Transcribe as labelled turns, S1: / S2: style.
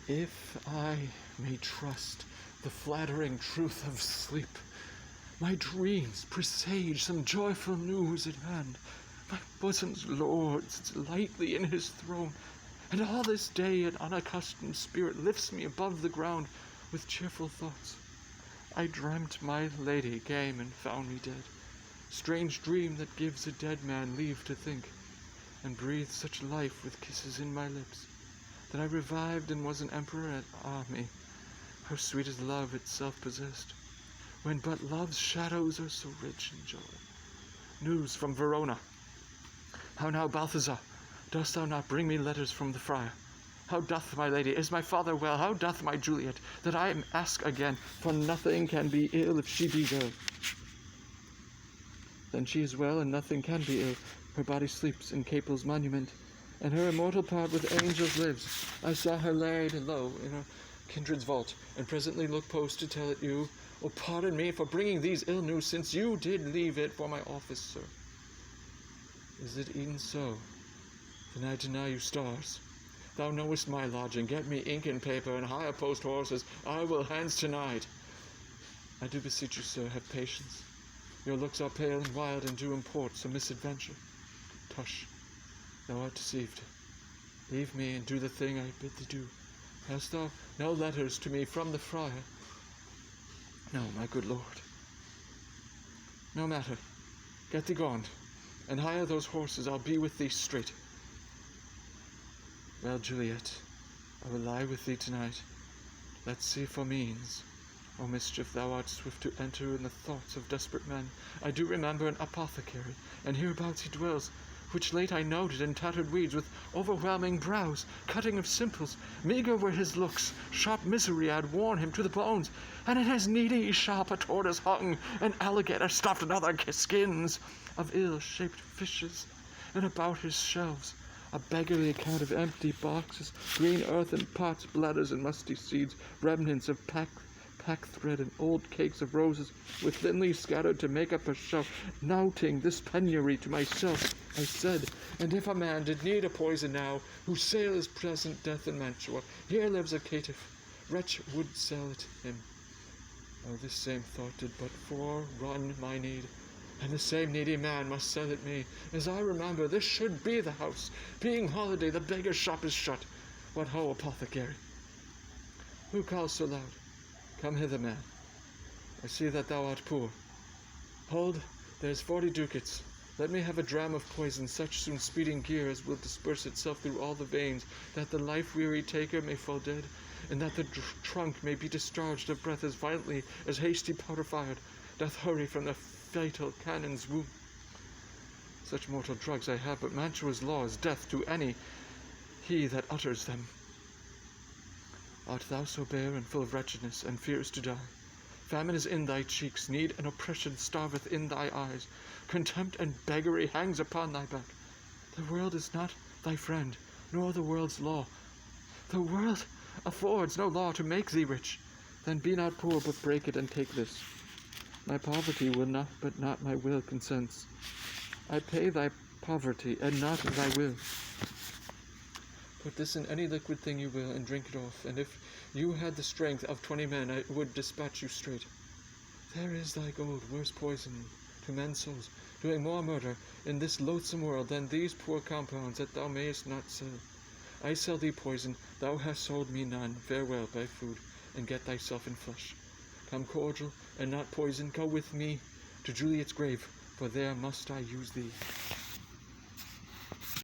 S1: If I may trust the flattering truth of sleep, my dreams presage some joyful news at hand. My bosom's Lord sits lightly in his throne, and all this day an unaccustomed spirit lifts me above the ground with cheerful thoughts. I dreamt my lady came and found me dead, strange dream that gives a dead man leave to think, and breathed such life with kisses in my lips, that I revived and was an emperor at me. How sweet is love itself possessed, when but love's shadows are so rich in joy. News from Verona. How now, Balthazar, dost thou not bring me letters from the friar? How doth my lady? Is my father well? How doth my Juliet? That I ask again, for nothing can be ill if she be well. Then she is well, and nothing can be ill. Her body sleeps in Capel's monument, and her immortal part with angels lives. I saw her laid low in her kindred's vault, and presently look post to tell it you. Oh, pardon me for bringing these ill news, since you did leave it for my office, sir. Is it e'en so? Then I deny you stars. Thou knowest my lodging. Get me ink and paper, and hire post horses. I will hence tonight. I do beseech you, sir, have patience. Your looks are pale and wild, and do import some misadventure. Tush, thou art deceived. Leave me, and do the thing I bid thee do. Hast thou no letters to me from the friar? No, my good lord. No matter. Get thee gone, and hire those horses. I'll be with thee straight. Well, Juliet, I will lie with thee tonight. Let's see for means. O mischief, thou art swift to enter in the thoughts of desperate men. I do remember an apothecary, and hereabouts he dwells, which late I noted in tattered weeds, with overwhelming brows, cutting of simples. Meagre were his looks, sharp misery had worn him to the bones, and in his needy shop a tortoise hung, an alligator stuffed in other skins of ill-shaped fishes, and about his shelves a beggarly account of empty boxes, green earthen pots, bladders and musty seeds, remnants of pack thread and old cakes of roses, with thinly scattered to make up a shelf. Noting this penury to myself, I said, and if a man did need a poison now, whose sale is present death in Mantua, here lives a caitiff, wretch would sell it him. Oh, this same thought did but forerun my need, and the same needy man must sell it me. As I remember, this should be the house. Being holiday, the beggar's shop is shut. What ho, apothecary? Who calls so loud? Come hither, man. I see that thou art poor. Hold, there's 40 ducats. Let me have a dram of poison, such soon speeding gear as will disperse itself through all the veins, that the life-weary taker may fall dead, and that the trunk may be discharged of breath as violently as hasty powder fired doth hurry from the fatal cannon's womb. Such mortal drugs I have, but Mantua's law is death to he that utters them. Art thou so bare and full of wretchedness, and fearest to die? Famine is in thy cheeks, need and oppression starveth in thy eyes, contempt and beggary hangs upon thy back. The world is not thy friend, nor the world's law. The world affords no law to make thee rich. Then be not poor, but break it and take this. My poverty will not, but not my will consents. I pay thy poverty, and not thy will. Put this in any liquid thing you will, and drink it off, and if you had the strength of 20 men, I would dispatch you straight. There is thy gold, worse poison to men's souls, doing more murder in this loathsome world than these poor compounds that thou mayest not sell. I sell thee poison, thou hast sold me none. Farewell, buy food, and get thyself in flesh. Come cordial, and not poison, go with me to Juliet's grave, for there must I use thee.